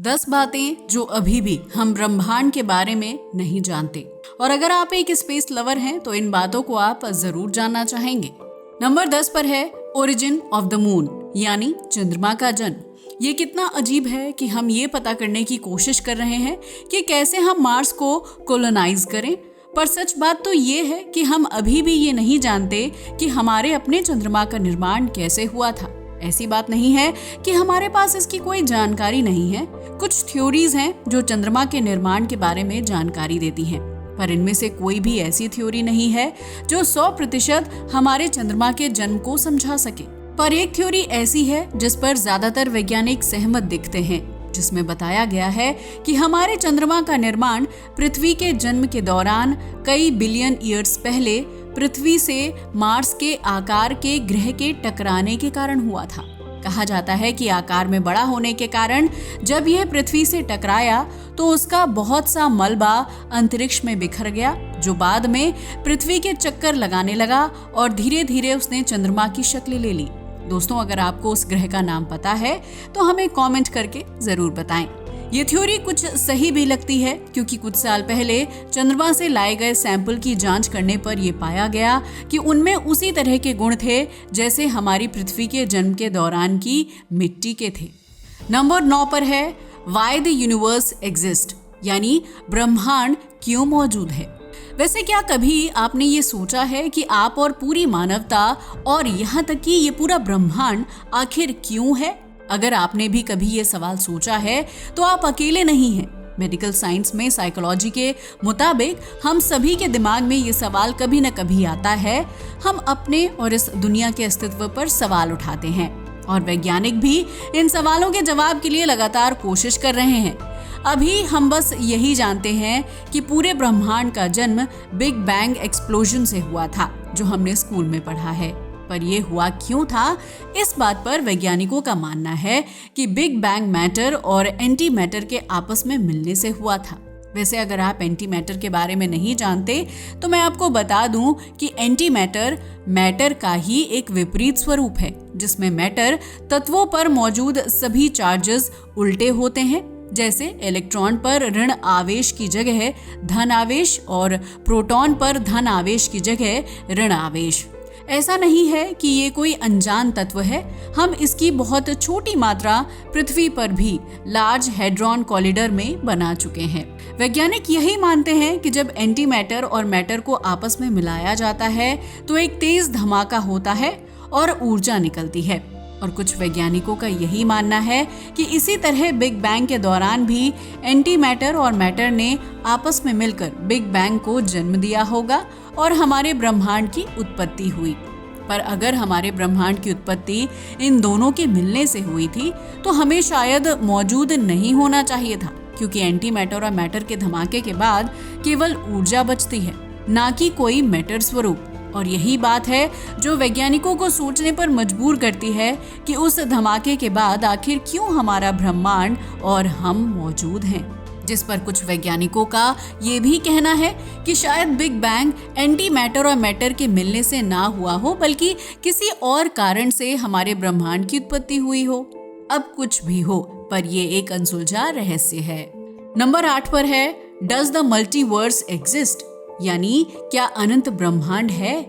10 बातें जो अभी भी हम ब्रह्मांड के बारे में नहीं जानते। और अगर आप एक स्पेस लवर हैं तो इन बातों को आप जरूर जानना चाहेंगे। नंबर 10 पर है ओरिजिन ऑफ द मून, यानी चंद्रमा का जन्म। ये कितना अजीब है कि हम ये पता करने की कोशिश कर रहे हैं कि कैसे हम मार्स को कॉलोनाइज करें, पर सच बात तो ये है कि हम अभी भी ये नहीं जानते कि हमारे अपने चंद्रमा का निर्माण कैसे हुआ था। ऐसी बात नहीं है कि हमारे पास इसकी कोई जानकारी नहीं है। कुछ थ्योरीज हैं जो चंद्रमा के निर्माण के बारे में जानकारी देती हैं, पर इनमें से कोई भी ऐसी थ्योरी नहीं है जो 100% हमारे चंद्रमा के जन्म को समझा सके। पर एक थ्योरी ऐसी है जिस पर ज्यादातर वैज्ञानिक सहमत दिखते हैं, जिसमें बताया गया है कि हमारे चंद्रमा का निर्माण पृथ्वी के जन्म के दौरान कई बिलियन ईयर्स पहले पृथ्वी से मार्स के आकार के ग्रह के टकराने के कारण हुआ था। कहा जाता है कि आकार में बड़ा होने के कारण जब यह पृथ्वी से टकराया तो उसका बहुत सा मलबा अंतरिक्ष में बिखर गया, जो बाद में पृथ्वी के चक्कर लगाने लगा और धीरे धीरे उसने चंद्रमा की शक्ल ले ली। दोस्तों, अगर आपको उस ग्रह का नाम पता है तो हमें कमेंट करके जरूर बताएं। ये थ्योरी कुछ सही भी लगती है, क्योंकि कुछ साल पहले चंद्रमा से लाए गए सैंपल की जांच करने पर यह पाया गया कि उनमें उसी तरह के गुण थे जैसे हमारी पृथ्वी के जन्म के दौरान की मिट्टी के थे। नंबर 9 पर है व्हाई द यूनिवर्स एग्जिस्ट, यानी ब्रह्मांड क्यों मौजूद है। वैसे क्या कभी आपने ये सोचा है कि आप और पूरी मानवता और यहाँ तक कि ये पूरा ब्रह्मांड आखिर क्यों है? अगर आपने भी कभी ये सवाल सोचा है तो आप अकेले नहीं हैं। मेडिकल साइंस में साइकोलॉजी के मुताबिक हम सभी के दिमाग में ये सवाल कभी न कभी आता है। हम अपने और इस दुनिया के अस्तित्व पर सवाल उठाते हैं और वैज्ञानिक भी इन सवालों के जवाब के लिए लगातार कोशिश कर रहे हैं। अभी हम बस यही जानते हैं कि पूरे ब्रह्मांड का जन्म बिग बैंग एक्सप्लोजन से हुआ था, जो हमने स्कूल में पढ़ा है। पर यह हुआ क्यों था, इस बात पर वैज्ञानिकों का मानना है कि बिग बैंग मैटर और एंटी मैटर के आपस में मिलने से हुआ था। वैसे अगर आप एंटी मैटर के बारे में नहीं जानते तो मैं आपको बता दूं कि एंटी मैटर मैटर का ही एक विपरीत स्वरूप है, जिसमें मैटर तत्वों पर मौजूद सभी चार्जेस उल्टे होते हैं। जैसे इलेक्ट्रॉन पर ऋण आवेश की जगह धन आवेश और प्रोटॉन पर धन आवेश की जगह ऋण आवेश। ऐसा नहीं है कि ये कोई अनजान तत्व है, हम इसकी बहुत छोटी मात्रा पृथ्वी पर भी लार्ज हैड्रॉन कॉलिडर में बना चुके हैं। वैज्ञानिक यही मानते हैं कि जब एंटी मैटर और मैटर को आपस में मिलाया जाता है तो एक तेज धमाका होता है और ऊर्जा निकलती है। और कुछ वैज्ञानिकों का यही मानना है कि इसी तरह बिग बैंग के दौरान भी एंटी मैटर और मैटर ने आपस में मिलकर बिग बैंग को जन्म दिया होगा और हमारे ब्रह्मांड की उत्पत्ति हुई। पर अगर हमारे ब्रह्मांड की उत्पत्ति इन दोनों के मिलने से हुई थी तो हमें शायद मौजूद नहीं होना चाहिए था, क्योंकि एंटी मैटर और मैटर के धमाके के बाद केवल ऊर्जा बचती है, ना कि कोई मैटर स्वरूप। और यही बात है जो वैज्ञानिकों को सोचने पर मजबूर करती है कि उस धमाके के बाद आखिर क्यों हमारा ब्रह्मांड और हम मौजूद हैं। जिस पर कुछ वैज्ञानिकों का ये भी कहना है कि शायद बिग बैंग एंटी मैटर और मैटर के मिलने से ना हुआ हो, बल्कि किसी और कारण से हमारे ब्रह्मांड की उत्पत्ति हुई हो। अब कुछ भी हो, पर ये एक अनसुलझा रहस्य है। नंबर 8 पर है डज द मल्टीवर्स एग्जिस्ट, यानी क्या अनंत ब्रह्मांड है।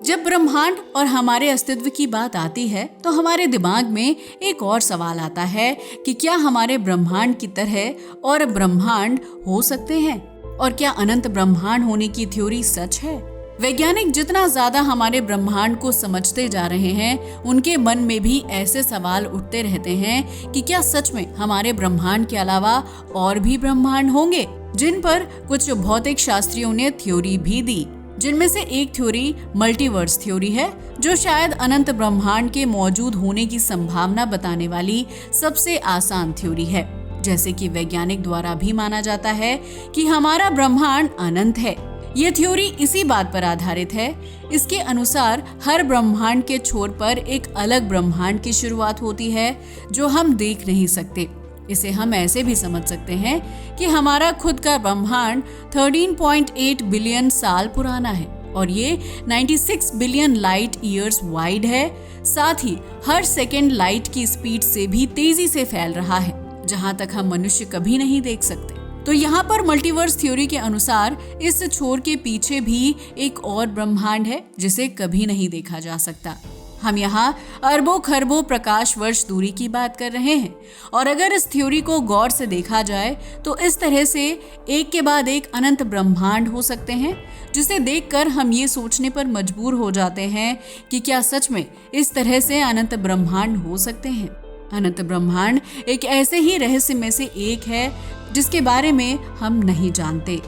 जब ब्रह्मांड और हमारे अस्तित्व की बात आती है तो हमारे दिमाग में एक और सवाल आता है कि क्या हमारे ब्रह्मांड की तरह और ब्रह्मांड हो सकते हैं, और क्या अनंत ब्रह्मांड होने की थ्योरी सच है। वैज्ञानिक जितना ज्यादा हमारे ब्रह्मांड को समझते जा रहे हैं, उनके मन में भी ऐसे सवाल उठते रहते हैं कि क्या सच में हमारे ब्रह्मांड के अलावा और भी ब्रह्मांड होंगे, जिन पर कुछ भौतिक शास्त्रियों ने थ्योरी भी दी। जिनमें से एक थ्योरी मल्टीवर्स थ्योरी है, जो शायद अनंत ब्रह्मांड के मौजूद होने की संभावना बताने वाली सबसे आसान थ्योरी है। जैसे कि वैज्ञानिक द्वारा भी माना जाता है कि हमारा ब्रह्मांड अनंत है। ये थ्योरी इसी बात पर आधारित है। इसके अनुसार हर ब्रह्मांड के छोर पर एक अलग ब्रह्मांड की शुरुआत होती है जो हम देख नहीं सकते। इसे हम ऐसे भी समझ सकते हैं कि हमारा खुद का ब्रह्मांड 13.8 बिलियन साल पुराना है और ये 96 बिलियन लाइट ईयर्स वाइड है। साथ ही हर सेकेंड लाइट की स्पीड से भी तेजी से फैल रहा है। जहां तक हम मनुष्य कभी नहीं देख सकते। तो यहाँ पर मल्टीवर्स थ्योरी के अनुसार इस छोर के पीछे भी एक और ब्रह्मांड है जिसे कभी नहीं देखा जा सकता। हम यहाँ अरबों खरबों प्रकाश वर्ष दूरी की बात कर रहे हैं और अगर इस थ्योरी को गौर से देखा जाए तो इस तरह से एक के बाद एक अनंत ब्रह्मांड हो सकते हैं, जिसे देखकर हम ये सोचने पर मजबूर हो जाते हैं कि क्या सच में इस तरह से अनंत ब्रह्मांड हो सकते हैं। अनंत ब्रह्मांड एक ऐसे ही रहस्य में से एक है जिसके बारे में हम नहीं जानते।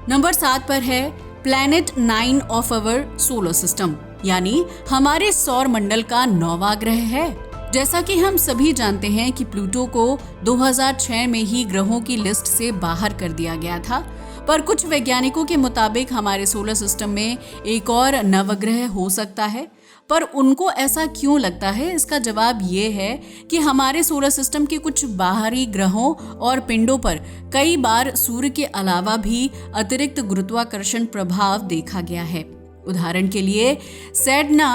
नंबर 7 पर है planet 9 of our solar system, यानी हमारे सौर मंडल का 9वां ग्रह है। जैसा कि हम सभी जानते हैं कि प्लूटो को 2006 में ही ग्रहों की लिस्ट से बाहर कर दिया गया था, पर कुछ वैज्ञानिकों के मुताबिक हमारे सोलर सिस्टम में एक और नवग्रह हो सकता है। पर उनको ऐसा क्यों लगता है, इसका जवाब ये है कि हमारे सोलर सिस्टम के कुछ बाहरी ग्रहों और पिंडों पर कई बार सूर्य के अलावा भी अतिरिक्त गुरुत्वाकर्षण प्रभाव देखा गया है। उदाहरण के लिए सेडना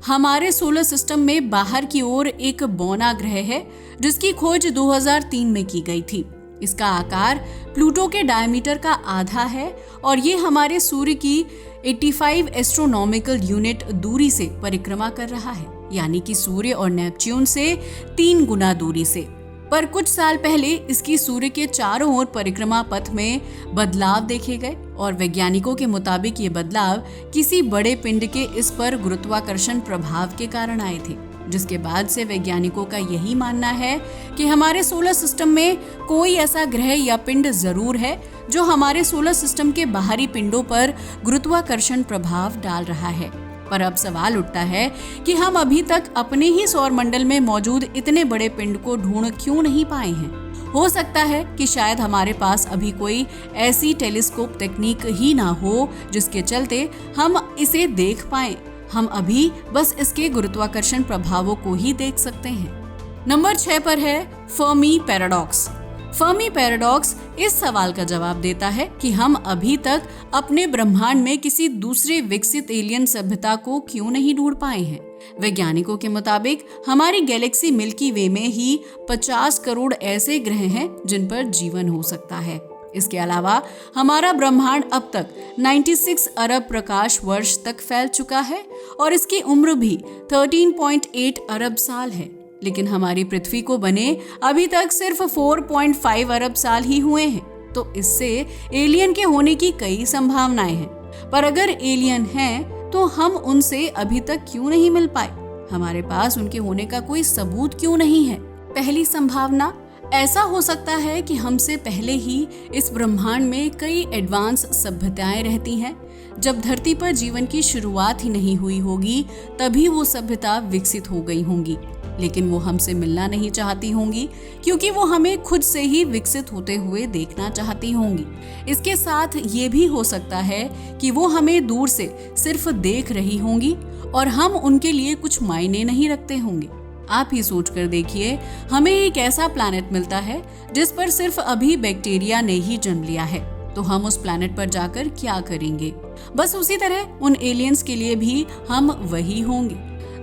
हमारे सोलर सिस्टम में बाहर की ओर एक बौना ग्रह है जिसकी खोज 2003 में की गई थी। इसका आकार प्लूटो के डायमीटर का आधा है और ये हमारे सूर्य की 85 एस्ट्रोनॉमिकल यूनिट दूरी से परिक्रमा कर रहा है, यानी कि सूर्य और नेपच्यून से 3 गुना दूरी से। पर कुछ साल पहले इसकी सूर्य के चारों ओर परिक्रमा पथ में बदलाव देखे गए और वैज्ञानिकों के मुताबिक ये बदलाव किसी बड़े पिंड के इस पर गुरुत्वाकर्षण प्रभाव के कारण आए थे, जिसके बाद से वैज्ञानिकों का यही मानना है कि हमारे सोलर सिस्टम में कोई ऐसा ग्रह या पिंड जरूर है जो हमारे सोलर सिस्टम के बाहरी पिंडों पर गुरुत्वाकर्षण प्रभाव डाल रहा है। पर अब सवाल उठता है कि हम अभी तक अपने ही सौर मंडल में मौजूद इतने बड़े पिंड को ढूंढ क्यों नहीं पाए हैं। हो सकता है कि शायद हमारे पास अभी कोई ऐसी टेलीस्कोप तकनीक ही ना हो जिसके चलते हम इसे देख पाएं। हम अभी बस इसके गुरुत्वाकर्षण प्रभावों को ही देख सकते हैं। नंबर 6 पर है फर्मी पैराडॉक्स। फर्मी पैराडॉक्स इस सवाल का जवाब देता है कि हम अभी तक अपने ब्रह्मांड में किसी दूसरे विकसित एलियन सभ्यता को क्यों नहीं ढूंढ पाए हैं। वैज्ञानिकों के मुताबिक हमारी गैलेक्सी मिल्की वे में ही 50 करोड़ ऐसे ग्रह हैं जिन पर जीवन हो सकता है। इसके अलावा हमारा ब्रह्मांड अब तक 96 अरब प्रकाश वर्ष तक फैल चुका है और इसकी उम्र भी 13.8 अरब साल है, लेकिन हमारी पृथ्वी को बने अभी तक सिर्फ 4.5 अरब साल ही हुए हैं। तो इससे एलियन के होने की कई संभावनाएं हैं। पर अगर एलियन हैं तो हम उनसे अभी तक क्यों नहीं मिल पाए? हमारे पास उनके होने का कोई सबूत क्यों नहीं है? पहली संभावना, ऐसा हो सकता है कि हमसे पहले ही इस ब्रह्मांड में कई एडवांस सभ्यताएं रहती हैं। जब धरती पर जीवन की शुरुआत ही नहीं हुई होगी तभी वो सभ्यता विकसित हो गई होंगी, लेकिन वो हमसे मिलना नहीं चाहती होंगी क्योंकि वो हमें खुद से ही विकसित होते हुए देखना चाहती होंगी। इसके साथ ये भी हो सकता है कि वो हमें दूर से सिर्फ देख रही होंगी और हम उनके लिए कुछ मायने नहीं रखते होंगे। आप ही सोच कर देखिए, हमें एक ऐसा प्लैनेट मिलता है जिस पर सिर्फ अभी बैक्टीरिया ने ही जन्म लिया है, तो हम उस प्लैनेट पर जाकर क्या करेंगे? बस उसी तरह उन एलियंस के लिए भी हम वही होंगे।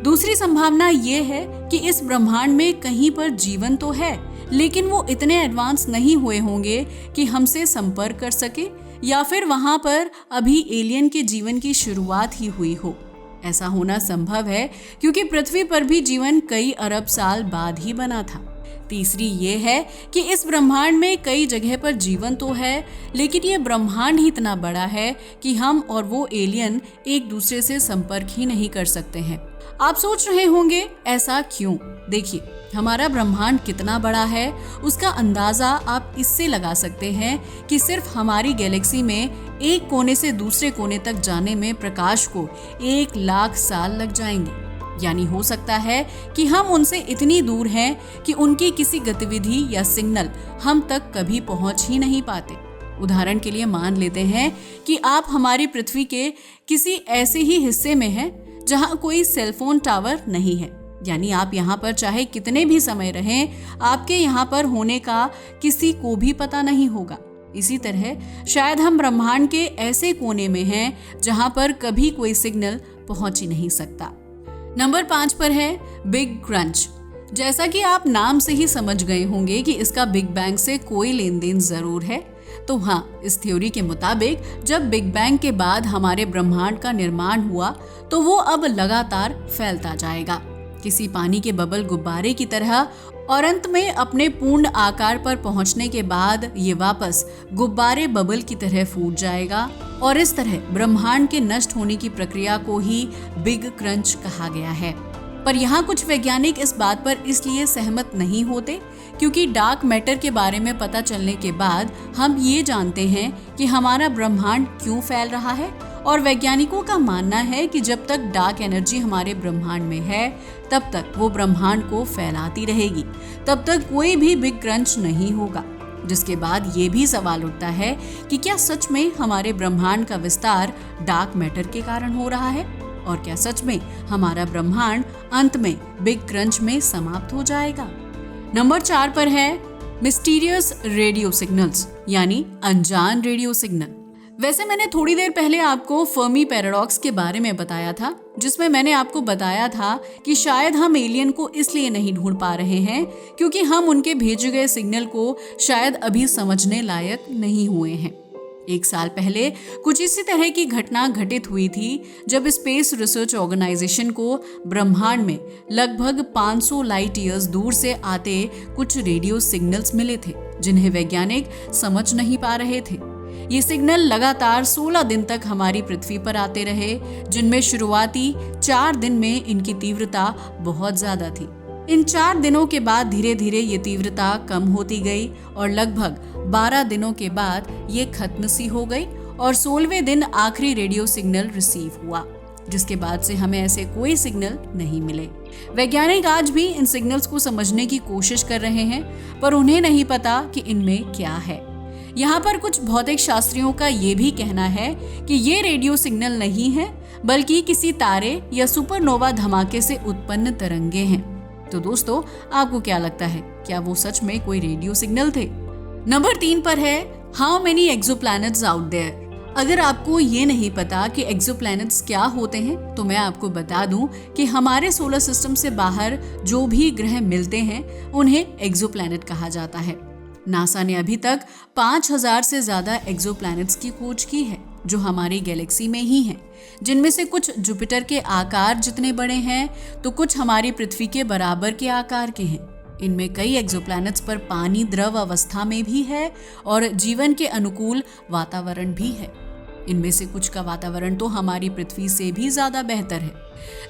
दूसरी संभावना ये है कि इस ब्रह्मांड में कहीं पर जीवन तो है, लेकिन वो इतने एडवांस नहीं हुए होंगे कि हमसे संपर्क कर सके, या फिर वहां पर अभी एलियन के जीवन की शुरुआत ही हुई हो। ऐसा होना संभव है क्योंकि पृथ्वी पर भी जीवन कई अरब साल बाद ही बना था। तीसरी ये है कि इस ब्रह्मांड में कई जगह पर जीवन तो है, लेकिन ये ब्रह्मांड ही इतना बड़ा है कि हम और वो एलियन एक दूसरे से संपर्क ही नहीं कर सकते हैं। आप सोच रहे होंगे ऐसा क्यों? देखिए, हमारा ब्रह्मांड कितना बड़ा है उसका अंदाजा आप इससे लगा सकते हैं कि सिर्फ हमारी गैलेक्सी में एक कोने से दूसरे कोने तक जाने में प्रकाश को 1 लाख साल लग जाएंगे। यानी हो सकता है कि हम उनसे इतनी दूर हैं कि उनकी किसी गतिविधि या सिग्नल हम तक कभी पहुंच ही नहीं पाते। उदाहरण के लिए मान लेते हैं कि आप हमारी पृथ्वी के किसी ऐसे ही हिस्से में हैं जहां कोई सेलफोन टावर नहीं है, यानी आप यहाँ पर चाहे कितने भी समय रहें, आपके यहाँ पर होने का किसी को भी पता नहीं होगा। इसी तरह शायद हम ब्रह्मांड के ऐसे कोने में हैं जहां पर कभी कोई सिग्नल पहुंच ही नहीं सकता। नंबर 5 पर है बिग क्रंच। जैसा कि आप नाम से ही समझ गए होंगे कि इसका बिग बैंग से कोई लेन देन जरूर है, तो हाँ, इस थ्योरी के मुताबिक जब बिग बैंग के बाद हमारे ब्रह्मांड का निर्माण हुआ तो वो अब लगातार फैलता जाएगा, किसी पानी के बबल गुब्बारे की तरह, और अंत में अपने पूर्ण आकार पर पहुंचने के बाद ये वापस गुब्बारे बबल की तरह फूट जाएगा। और इस तरह ब्रह्मांड के नष्ट होने की प्रक्रिया को ही बिग क्रंच कहा गया है। पर यहाँ कुछ वैज्ञानिक इस बात पर इसलिए सहमत नहीं होते क्योंकि डार्क मैटर के बारे में पता चलने के बाद हम ये जानते हैं कि हमारा ब्रह्मांड क्यों फैल रहा है, और वैज्ञानिकों का मानना है कि जब तक डार्क एनर्जी हमारे ब्रह्मांड में है तब तक वो ब्रह्मांड को फैलाती रहेगी, तब तक कोई भी बिग क्रंच नहीं होगा। जिसके बाद ये भी सवाल उठता है कि क्या सच में हमारे ब्रह्मांड का विस्तार डार्क मैटर के कारण हो रहा है, और क्या सच में हमारा ब्रह्मांड अंत में बिग क्रंच में समाप्त हो जाएगा। नंबर 4 पर है मिस्टीरियस रेडियो सिग्नल्स, यानी अनजान रेडियो सिग्नल। वैसे मैंने थोड़ी देर पहले आपको फर्मी पैराडॉक्स के बारे में बताया था, जिसमें मैंने आपको बताया था कि शायद हम एलियन को इसलिए नहीं ढूंढ पा रहे हैं क्योंकि हम उनके भेजे गए सिग्नल को शायद अभी समझने लायक नहीं हुए हैं। 1 साल पहले कुछ इसी तरह की घटना घटित हुई थी जब स्पेस रिसर्च ऑर्गेनाइजेशन को ब्रह्मांड में लगभग 500 लाइट ईयर्स दूर से आते कुछ रेडियो सिग्नल्स मिले थे जिन्हें वैज्ञानिक समझ नहीं पा रहे थे। ये सिग्नल लगातार 16 दिन तक हमारी पृथ्वी पर आते रहे, जिनमें शुरुआती 4 दिन में इनकी तीव्रता बहुत ज्यादा थी। इन 4 दिनों के बाद धीरे धीरे ये तीव्रता कम होती गई और लगभग 12 दिनों के बाद ये खत्म सी हो गई और 16वें दिन आखिरी रेडियो सिग्नल रिसीव हुआ, जिसके बाद से हमें ऐसे कोई सिग्नल नहीं मिले। वैज्ञानिक आज भी इन सिग्नल्स को समझने की कोशिश कर रहे हैं, पर उन्हें नहीं पता कि इनमें क्या है। यहाँ पर कुछ भौतिक शास्त्रियों का ये भी कहना है कि ये रेडियो सिग्नल नहीं है, बल्कि किसी तारे या सुपरनोवा धमाके से उत्पन्न तरंगे हैं। तो दोस्तों, आपको क्या लगता है, क्या वो सच में कोई रेडियो सिग्नल थे? नंबर 3 पर है how many exoplanets out there. अगर आपको ये नहीं पता कि एक्सोप्लैनेट्स क्या होते हैं, तो मैं आपको बता दूं कि हमारे सोलर सिस्टम से बाहर जो भी ग्रह मिलते हैं उन्हें एक्सोप्लैनेट कहा जाता है। नासा ने अभी तक 5000 से ज्यादा एक्सोप्लैनेट्स की खोज की है जो हमारी गैलेक्सी में ही हैं, जिनमें से कुछ जुपिटर के आकार जितने बड़े हैं तो कुछ हमारी पृथ्वी के बराबर के आकार के हैं। इनमें कई एक्सोप्लैनेट्स पर पानी द्रव अवस्था में भी है और जीवन के अनुकूल वातावरण भी है। इनमें से कुछ का वातावरण तो हमारी पृथ्वी से भी ज्यादा बेहतर है।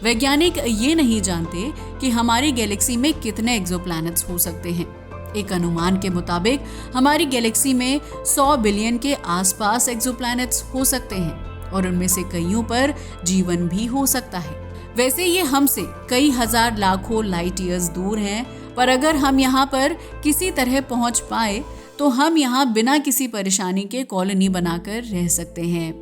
वैज्ञानिक ये नहीं जानते कि हमारी गैलेक्सी में कितने एक्सोप्लैनेट्स हो सकते हैं। एक अनुमान के मुताबिक हमारी गैलेक्सी में 100 बिलियन के आसपास एक्सोप्लैनेट्स हो सकते हैं और उनमें से कईयों पर जीवन भी हो सकता है। वैसे ये हमसे कई हजार लाखों लाइट ईयर्स दूर हैं, पर अगर हम यहाँ पर किसी तरह पहुँच पाए तो हम यहाँ बिना किसी परेशानी के कॉलोनी बनाकर रह सकते हैं।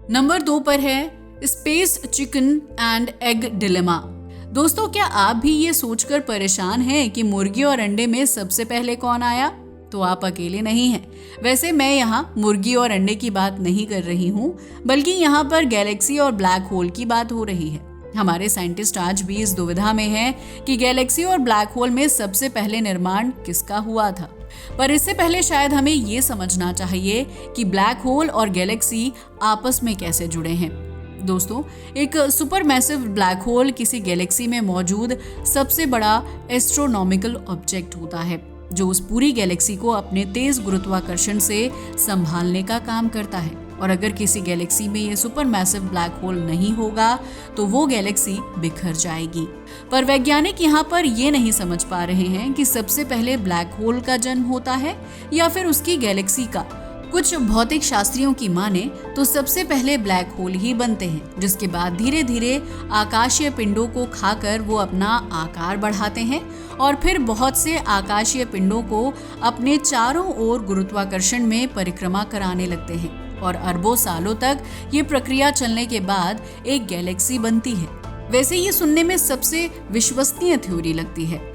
नंबर 2 पर है space chicken and egg dilemma. दोस्तों, क्या आप भी ये सोचकर परेशान हैं कि मुर्गी और अंडे में सबसे पहले कौन आया? तो आप अकेले नहीं हैं। वैसे मैं यहाँ मुर्गी और अंडे की बात नहीं कर रही हूँ, बल्कि यहाँ पर गैलेक्सी और ब्लैक होल की बात हो रही है। हमारे साइंटिस्ट आज भी इस दुविधा में हैं कि गैलेक्सी और ब्लैक होल में सबसे पहले निर्माण किसका हुआ था। पर इससे पहले शायद हमें ये समझना चाहिए कि ब्लैक होल और गैलेक्सी आपस में कैसे जुड़े हैं। दोस्तों, एक सुपरमैसिव ब्लैक होल किसी गैलेक्सी में मौजूद सबसे बड़ा एस्ट्रोनॉमिकल ऑब्जेक्ट होता है जो उस पूरी गैलेक्सी को अपने तेज गुरुत्वाकर्षण से संभालने का काम करता है। और अगर किसी गैलेक्सी में ये सुपरमैसिव ब्लैक होल नहीं होगा तो वो गैलेक्सी बिखर जाएगी। पर वैज्ञानिक यहाँ पर ये नहीं समझ पा रहे हैं कि सबसे पहले ब्लैक होल का जन्म होता है या फिर उसकी गैलेक्सी का। कुछ भौतिक शास्त्रियों की माने तो सबसे पहले ब्लैक होल ही बनते हैं, जिसके बाद धीरे धीरे आकाशीय पिंडों को खाकर वो अपना आकार बढ़ाते हैं और फिर बहुत से आकाशीय पिंडों को अपने चारों ओर गुरुत्वाकर्षण में परिक्रमा कराने लगते हैं और अरबों सालों तक ये प्रक्रिया चलने के बाद एक गैलेक्सी बनती है। वैसे ये सुनने में सबसे विश्वसनीय थ्योरी लगती है,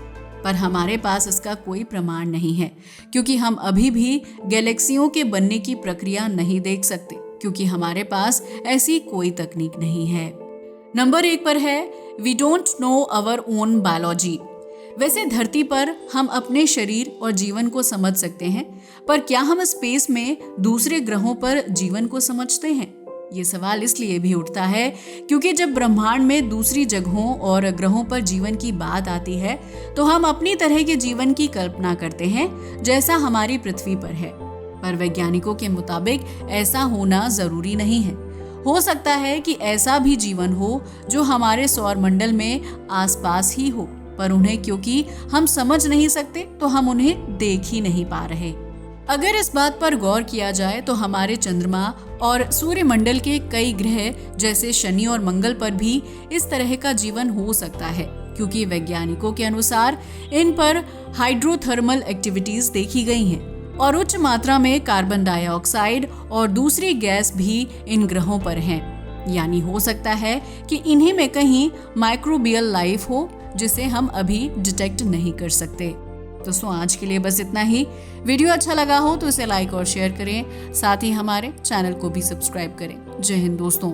पर हमारे पास इसका कोई प्रमाण नहीं है क्योंकि हम अभी भी गैलेक्सियों के बनने की प्रक्रिया नहीं देख सकते, क्योंकि हमारे पास ऐसी कोई तकनीक नहीं है। नंबर 1 पर है we don't know our own biology. वैसे धरती पर हम अपने शरीर और जीवन को समझ सकते हैं, पर क्या हम स्पेस में दूसरे ग्रहों पर जीवन को समझते हैं? ये सवाल इसलिए भी उठता है क्योंकि जब ब्रह्मांड में दूसरी जगहों और ग्रहों पर जीवन की बात आती है तो हम अपनी तरह के जीवन की कल्पना करते हैं जैसा हमारी पृथ्वी पर है। पर वैज्ञानिकों के मुताबिक ऐसा होना जरूरी नहीं है। हो सकता है कि ऐसा भी जीवन हो जो हमारे सौर मंडल में आसपास ही हो, पर उन्हें क्योंकि हम समझ नहीं सकते तो हम उन्हें देख ही नहीं पा रहे। अगर इस बात पर गौर किया जाए तो हमारे चंद्रमा और सूर्यमंडल के कई ग्रह जैसे शनि और मंगल पर भी इस तरह का जीवन हो सकता है, क्योंकि वैज्ञानिकों के अनुसार इन पर हाइड्रोथर्मल एक्टिविटीज देखी गई हैं और उच्च मात्रा में कार्बन डाइऑक्साइड और दूसरी गैस भी इन ग्रहों पर हैं। यानी हो सकता है कि इन्हीं में कहीं माइक्रोबियल लाइफ हो जिसे हम अभी डिटेक्ट नहीं कर सकते। दोस्तों आज के लिए बस इतना ही। वीडियो अच्छा लगा हो तो इसे लाइक और शेयर करें, साथ ही हमारे चैनल को भी सब्सक्राइब करें। जय हिंद दोस्तों।